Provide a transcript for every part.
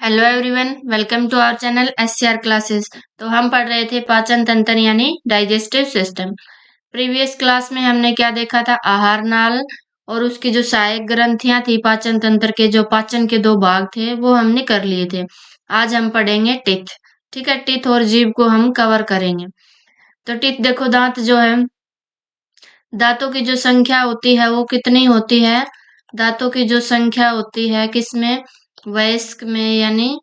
Hello everyone, welcome to our channel SCR classes. तो हम पढ़ रहे थे पाचन तंत्र यानी डाइजेस्टिव सिस्टम। प्रीवियस क्लास में हमने क्या देखा था, आहार नाल और उसकी जो सहायक ग्रंथियां थी पाचन तंत्र के, जो पाचन के दो भाग थे वो हमने कर लिए थे। आज हम पढ़ेंगे टिथ। ठीक है, टिथ और जीभ को हम कवर करेंगे। तो टिथ देखो, दांत जो है, दांतों की जो संख्या होती है वो कितनी होती है। दांतों की जो संख्या होती है किसमें, वयस्क में, यानी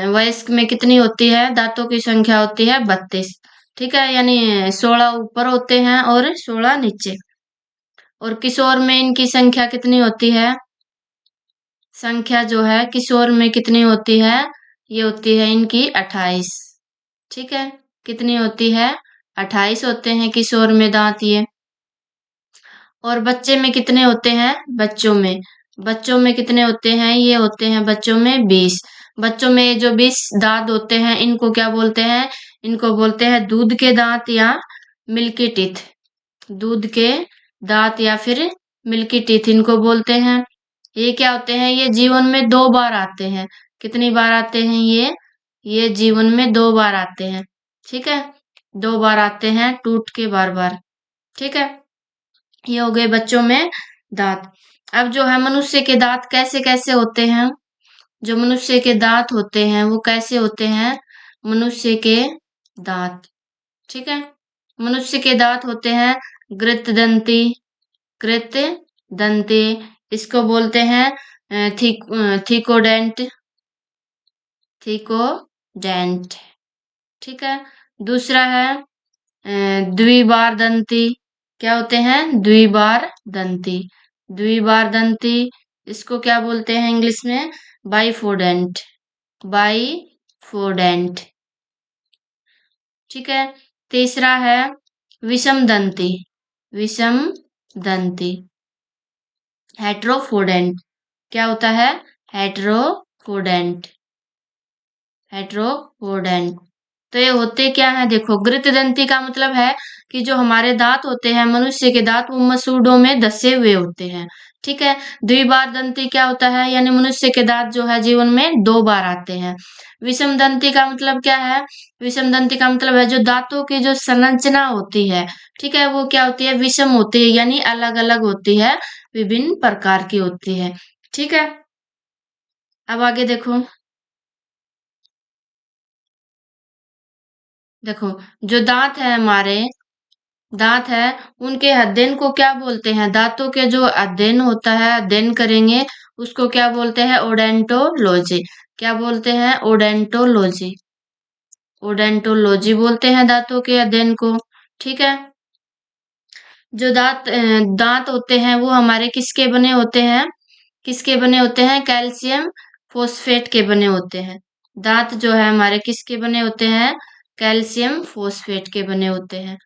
वयस्क में कितनी होती है, दांतों की संख्या होती है 32। ठीक है, यानी 16 ऊपर होते हैं और 16 नीचे। और किशोर में इनकी संख्या कितनी होती है, संख्या जो है किशोर में कितनी होती है, ये होती है इनकी 28। ठीक है, कितनी होती है, 28 होते हैं किशोर में दांत ये। और बच्चे में कितने होते हैं, बच्चों में कितने होते हैं, ये होते हैं बच्चों में 20। बच्चों में जो 20 दांत होते हैं इनको क्या बोलते हैं, इनको बोलते हैं दूध के दांत या मिल्की टीथ। दूध के दांत या फिर मिल्की टीथ इनको बोलते हैं। ये क्या होते हैं, ये जीवन में 2 बार आते हैं। कितनी बार आते हैं ये जीवन में 2 बार आते हैं। ठीक है, 2 बार आते हैं, टूट के बार बार। ठीक है, ये हो गए बच्चों में दांत। अब जो है मनुष्य के दांत कैसे कैसे होते हैं, जो मनुष्य के दांत होते हैं वो कैसे होते हैं, मनुष्य के दांत। ठीक है, मनुष्य के दांत होते हैं कृतदंती, कृतदंती, इसको बोलते हैं थिकोडेंट, थिकोडेंट। ठीक है, दूसरा है द्विबार दंती। क्या होते हैं, द्विबार दंती, द्विबार दंती, इसको क्या बोलते हैं इंग्लिश में, बाइफोडेंट, बाइफोडेंट। ठीक है, तीसरा है विषम दंती, विषम दंती, हेट्रोफोडेंट। क्या होता है, हेट्रोफोडेंट, हेट्रोफोडेंट। तो ये होते क्या है, देखो गृतदंती का मतलब है कि जो हमारे दांत होते हैं, मनुष्य के दांत, वो मसूड़ों में धसे हुए होते हैं। ठीक है, द्विबार दंती क्या होता है, यानी मनुष्य के दांत जो है जीवन में 2 बार आते हैं। विषम दंती का मतलब क्या है, विषम दंती का मतलब है जो दांतों की जो संरचना होती है, ठीक है, वो क्या होती है, विषम होती है, यानी अलग अलग होती है, विभिन्न प्रकार की होती है। ठीक है, अब आगे देखो, देखो जो दांत है हमारे, दांत है, उनके अध्ययन को क्या बोलते हैं, दांतों के जो अध्ययन होता है, अध्ययन करेंगे, उसको क्या बोलते हैं, ओडेंटोलॉजी। क्या बोलते हैं, ओडेंटोलॉजी, ओडेंटोलॉजी बोलते हैं दांतों के अध्ययन को। ठीक है, जो दांत होते हैं वो हमारे किसके बने होते हैं, किसके बने होते हैं, कैल्शियम फोस्फेट के बने होते हैं। दांत जो है हमारे किसके बने होते हैं, कैल्शियम फोस्फेट के बने होते हैं,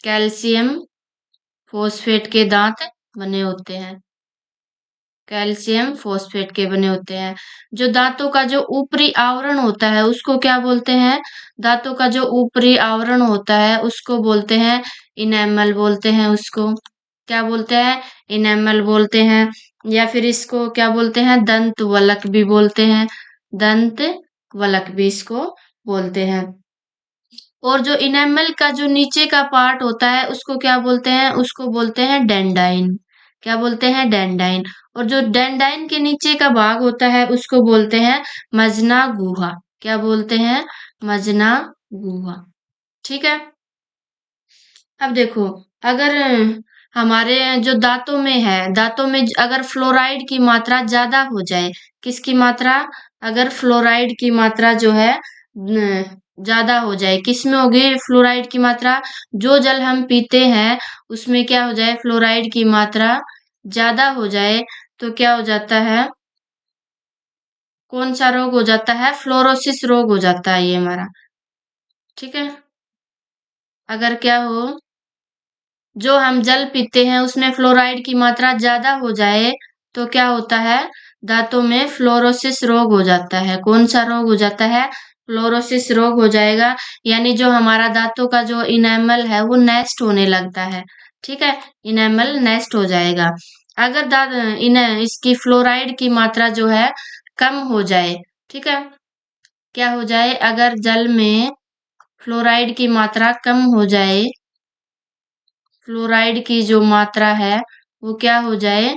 कैल्शियम फोस्फेट के दांत बने होते हैं, कैल्शियम फोस्फेट के बने होते हैं। जो दांतों का जो ऊपरी आवरण होता है उसको क्या बोलते हैं, दांतों का जो ऊपरी आवरण होता है उसको बोलते हैं इनेमल, बोलते हैं उसको, क्या बोलते हैं, इनेमल बोलते हैं। या फिर इसको क्या बोलते हैं, दंत वलक भी बोलते हैं, दंत वलक भी इसको बोलते हैं। और जो इनेमल का जो नीचे का पार्ट होता है उसको क्या बोलते हैं, उसको बोलते हैं डेंडाइन। क्या बोलते हैं, डेंडाइन। और जो डेंडाइन के नीचे का भाग होता है उसको बोलते हैं मजना गुहा। क्या बोलते हैं, मजना गुहा। ठीक है, अब देखो, अगर हमारे जो दांतों में है, दांतों में अगर फ्लोराइड की मात्रा ज्यादा हो जाए, किसकी मात्रा, अगर फ्लोराइड की मात्रा जो है ज्यादा हो जाए, किसमें होगी फ्लोराइड की मात्रा, जो जल हम पीते हैं उसमें क्या हो जाए, फ्लोराइड की मात्रा ज्यादा हो जाए, तो क्या हो जाता है, कौन सा रोग हो जाता है, फ्लोरोसिस रोग हो जाता है ये हमारा। ठीक है, अगर क्या हो, जो हम जल पीते हैं उसमें फ्लोराइड की मात्रा ज्यादा हो जाए तो क्या होता है, दांतों में फ्लोरोसिस रोग हो जाता है। कौन सा रोग हो जाता है, फ्लोरोसिस रोग हो जाएगा, यानी जो हमारा दांतों का जो इनेमल है वो नेस्ट होने लगता है। ठीक है, इनेमल नेस्ट हो जाएगा। अगर दांत इन इसकी फ्लोराइड की मात्रा जो है कम हो जाए, ठीक है। क्या हो जाए? अगर जल में फ्लोराइड की मात्रा कम हो जाए, फ्लोराइड की जो मात्रा है वो क्या हो जाए?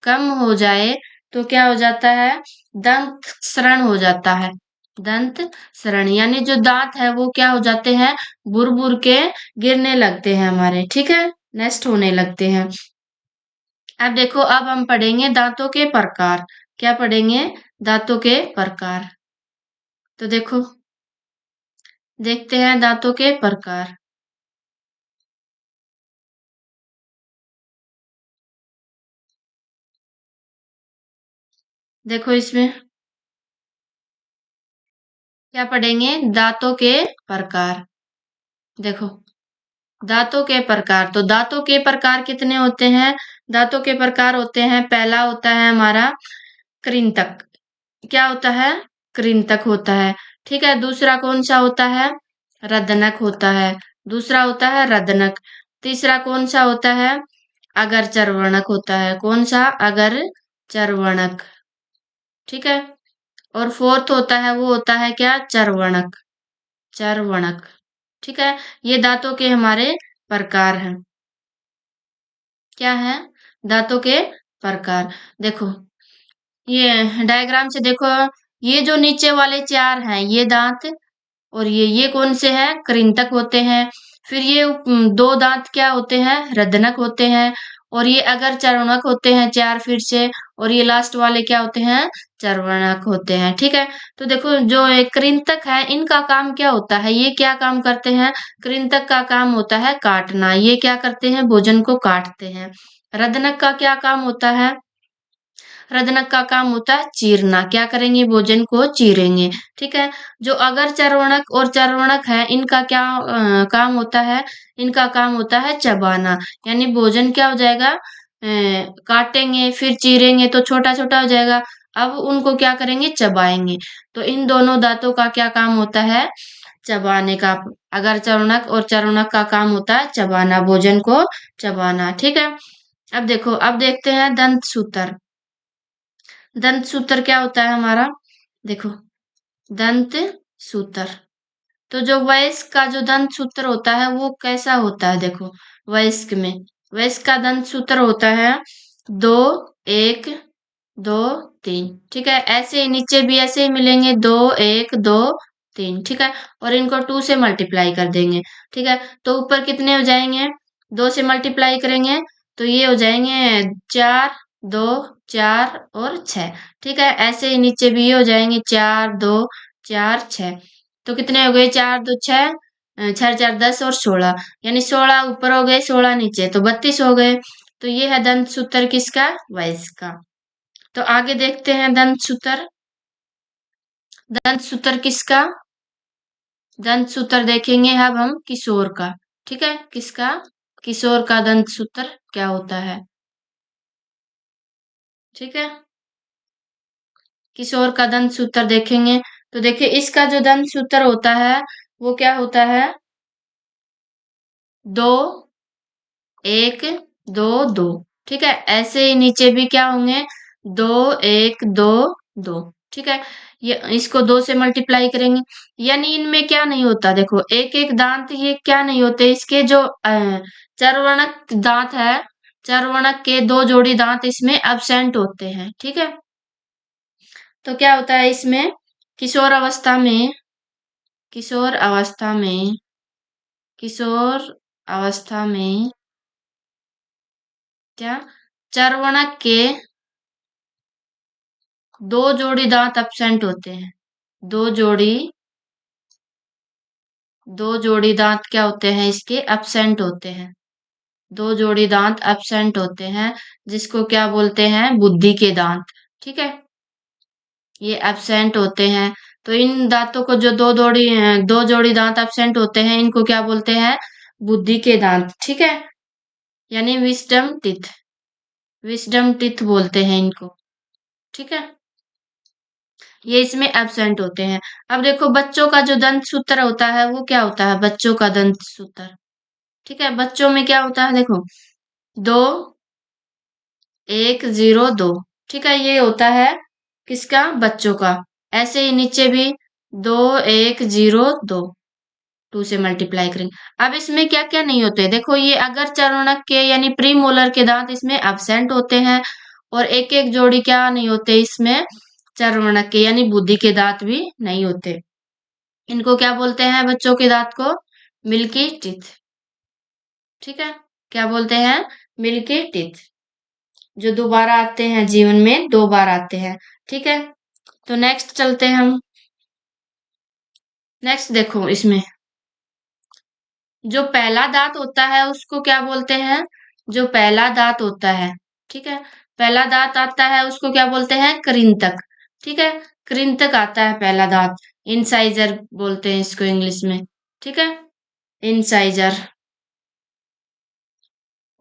कम हो जाए, तो क्या हो जाता है? दंत क्षरण हो जाता है। दंत क्षरण यानी जो दांत है वो क्या हो जाते हैं? बुर बुर के गिरने लगते हैं हमारे, ठीक है, नष्ट होने लगते हैं। अब देखो, अब हम पढ़ेंगे दांतों के प्रकार। क्या पढ़ेंगे? दांतों के प्रकार। तो देखो, देखते हैं दांतों के प्रकार। देखो इसमें क्या पढ़ेंगे? दांतों के प्रकार। देखो, दांतों के प्रकार, तो दांतों के प्रकार कितने होते हैं? दांतों के प्रकार होते हैं, पहला होता है हमारा कृंतक। क्या होता है? कृंतक होता है, ठीक है। दूसरा कौन सा होता है? रदनक होता है। दूसरा होता है रदनक। तीसरा कौन सा होता है? अगर चर्वणक होता है। कौन सा? अगर चर्वणक, ठीक है। और फोर्थ होता है, वो होता है क्या? चर्वणक। चर्वणक, ठीक है। ये दांतों के हमारे प्रकार हैं। क्या है? दांतों के प्रकार। देखो, ये डायग्राम से देखो, ये जो नीचे वाले चार हैं ये दांत, और ये कौन से हैं? कृंतक होते हैं। फिर ये दो दांत क्या होते हैं? रदनक होते हैं। और ये अगर चर्वणक होते हैं चार फिर से, और ये लास्ट वाले क्या होते हैं? चर्वणक होते हैं, ठीक है। तो देखो, जो ये कृंतक है इनका काम क्या होता है? ये क्या काम करते हैं? कृंतक का काम होता है काटना। ये क्या करते हैं? भोजन को काटते हैं। रदनक का क्या काम होता है? रदनक का काम होता है चीरना। क्या करेंगे? भोजन को चीरेंगे, ठीक है। जो अगर चर्वणक और चर्वणक है इनका क्या काम होता है? इनका काम होता है चबाना। यानी भोजन क्या हो जाएगा? काटेंगे फिर चीरेंगे तो छोटा छोटा हो जाएगा। अब उनको क्या करेंगे? चबाएंगे। तो इन दोनों दांतों का क्या काम होता है? चबाने का। अगर चर्वणक और चर्वणक का काम होता है चबाना, भोजन को चबाना, ठीक है। अब देखो, अब देखते हैं दंत सूत्र। दंत सूत्र क्या होता है हमारा? देखो, दंत सूत्र, तो जो वयस्क का जो दंत सूत्र होता है वो कैसा होता है? देखो, वयस्क में, वयस्क का दंत सूत्र होता है दो, एक, दो, तीन, ठीक है। ऐसे ही नीचे भी ऐसे ही मिलेंगे, दो, एक, दो, तीन, ठीक है। और इनको टू से मल्टीप्लाई कर देंगे, ठीक है। तो ऊपर कितने हो जाएंगे? दो से मल्टीप्लाई करेंगे तो ये हो जाएंगे चार, दो, चार और छह, ठीक है। ऐसे ही नीचे भी ये हो जाएंगे चार, दो, चार, छह। तो कितने हो गए? चार, दो, छह, छह, चार, 10 और 16, यानी 16 ऊपर हो गए, 16 नीचे, तो 32 हो गए। तो ये है दंत सूत्र किसका? वयस्क का। तो आगे देखते हैं दंत सूत्र। दंत सूत्र किसका? दंत सूत्र देखेंगे अब हम किशोर का, ठीक है। किसका? किशोर का दंत सूत्र क्या होता है, ठीक है। किशोर का दंत सूत्र देखेंगे तो देखिए, इसका जो दंत सूत्र होता है वो क्या होता है? दो, एक, दो, दो, ठीक है। ऐसे ही नीचे भी क्या होंगे? दो, एक, दो, दो, ठीक है। ये इसको दो से मल्टीप्लाई करेंगे, यानी इनमें क्या नहीं होता? देखो, एक एक दांत ये क्या नहीं होते? इसके जो चर्वणक दांत है, चर्वणक के दो जोड़ी दांत इसमें एब्सेंट होते हैं, ठीक है। तो क्या होता है इसमें? किशोर अवस्था में, किशोर अवस्था में, किशोर अवस्था में क्या? चर्वणक के दो जोड़ी दांत एब्सेंट होते हैं। दो जोड़ी, दो जोड़ी दांत क्या होते हैं? इसके एब्सेंट होते हैं। दो जोड़ी दांत एब्सेंट होते हैं, जिसको क्या बोलते हैं? बुद्धि के दांत, ठीक है। ये एब्सेंट होते हैं। तो इन दांतों को जो दो जोड़ी दांत एब्सेंट होते हैं इनको क्या बोलते हैं? बुद्धि के दांत, ठीक है। यानी विस्डम टीथ, विस्डम टीथ बोलते हैं इनको, ठीक है। ये इसमें एब्सेंट होते हैं। अब देखो, बच्चों का जो दंत सूत्र होता है वो क्या होता है? बच्चों का दंत सूत्र, ठीक है। बच्चों में क्या होता है? देखो, दो, एक, जीरो, दो, ठीक है, ये होता है किसका? बच्चों का। ऐसे ही नीचे भी 2 1 0 2, 2 से मल्टीप्लाई करेंगे। अब इसमें क्या क्या नहीं होते, देखो ये अगर चरणक के यानी प्री मोलर के दांत इसमें एब्सेंट होते हैं, और एक एक जोड़ी क्या नहीं होते इसमें? चर्वणक के यानी बुद्धि के दांत भी नहीं होते। इनको क्या बोलते हैं बच्चों के दांत को? Milky teeth. ठीक है, क्या बोलते हैं? मिल्की टीथ, जो दोबारा आते हैं जीवन में, 2 बार आते हैं। ठीक है, तो नेक्स्ट चलते हैं हम। नेक्स्ट देखो, इसमें जो पहला दांत होता है उसको क्या बोलते हैं? जो पहला दांत होता है, ठीक है, पहला दांत आता है उसको क्या बोलते हैं? कृंतक। ठीक है, कृंतक आता है पहला दांत। इंसाइजर बोलते हैं इसको इंग्लिश में। ठीक है, इंसाइजर।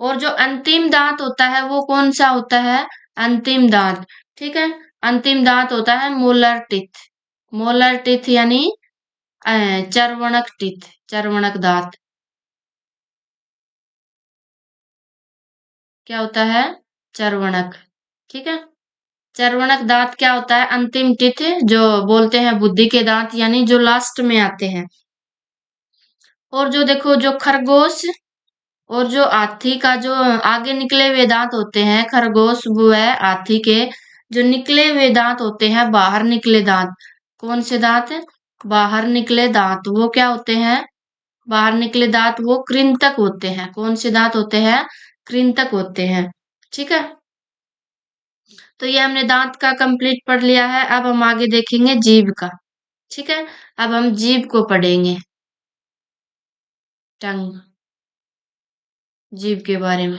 और जो अंतिम दांत होता है वो कौन सा होता है? अंतिम दांत। ठीक है, अंतिम दांत होता है मोलर टीथ। मोलर टीथ यानी चर्वणक टीथ, चर्वणक दांत। क्या होता है? चर्वणक। ठीक है, चर्वणक दांत क्या होता है? अंतिम टीथ, जो बोलते हैं बुद्धि के दांत, यानी जो लास्ट में आते हैं। और जो देखो, जो खरगोश और जो हाथी का जो आगे निकले हुए दांत होते हैं, खरगोश व हाथी के जो निकले हुए दांत होते हैं, बाहर निकले दांत, कौन से दांत? बाहर निकले दांत, वो क्या होते हैं? बाहर निकले दांत वो कृंतक होते हैं। कौन से दांत होते हैं? कृंतक होते हैं। ठीक है, तो ये हमने दांत का कंप्लीट पढ़ लिया है। अब हम आगे देखेंगे जीभ का। ठीक है, अब हम जीभ को पढ़ेंगे, टंग, जीभ के बारे में।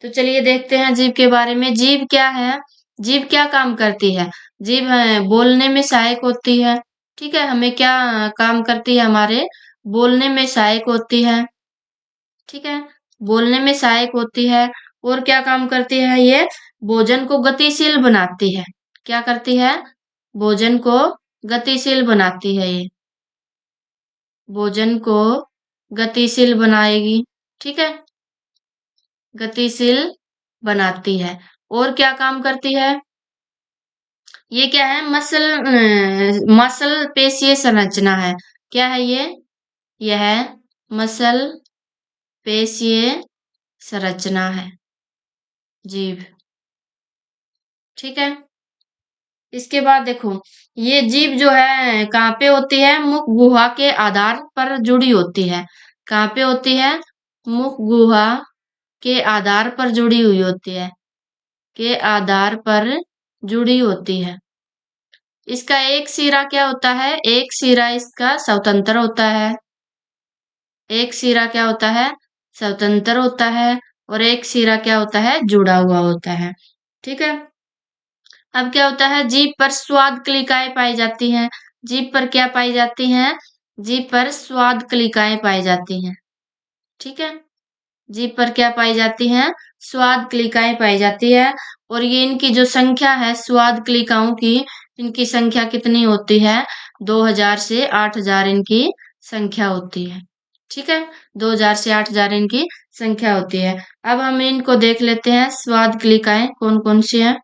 तो चलिए देखते हैं जीभ के बारे में। जीभ क्या है? जीभ क्या काम करती है? जीभ बोलने में सहायक होती है। ठीक है, हमें क्या काम करती है? हमारे बोलने में सहायक होती है। ठीक है, बोलने में सहायक होती है। और क्या काम करती है ये? भोजन को गतिशील बनाती है। क्या करती है? भोजन को गतिशील बनाती है ये। भोजन को गतिशील बनाएगी। ठीक है, गतिशील बनाती है। और क्या काम करती है? ये क्या है? मसल पेशीय संरचना है। क्या है ये? यह मसल पेशीय संरचना है जीभ। ठीक है, इसके बाद देखो, ये जीभ जो है कहाँ पे होती है? मुख गुहा के आधार पर जुड़ी होती है। कहाँ पे होती है? मुख गुहा के आधार पर जुड़ी हुई होती है, के आधार पर जुड़ी होती है। इसका एक सिरा क्या होता है? एक सिरा इसका स्वतंत्र होता है। एक सिरा क्या होता है? स्वतंत्र होता है। और एक सिरा क्या होता है? जुड़ा हुआ होता है। ठीक है, अब क्या होता है? जीभ पर स्वाद कलिकाएं पाई जाती हैं। जीभ पर क्या पाई जाती हैं? जीभ पर स्वाद कलिकाएं पाई जाती हैं। ठीक है, जीभ पर क्या पाई जाती हैं? स्वाद कलिकाएं पाई जाती है। और ये इनकी जो संख्या है स्वाद कलिकाओं की, इनकी संख्या कितनी होती है? 2000 से 8000 इनकी संख्या होती है। ठीक है, 2000 से 8000 इनकी संख्या होती है। अब हम इनको देख लेते हैं, स्वाद कलिकाएं कौन कौन सी है।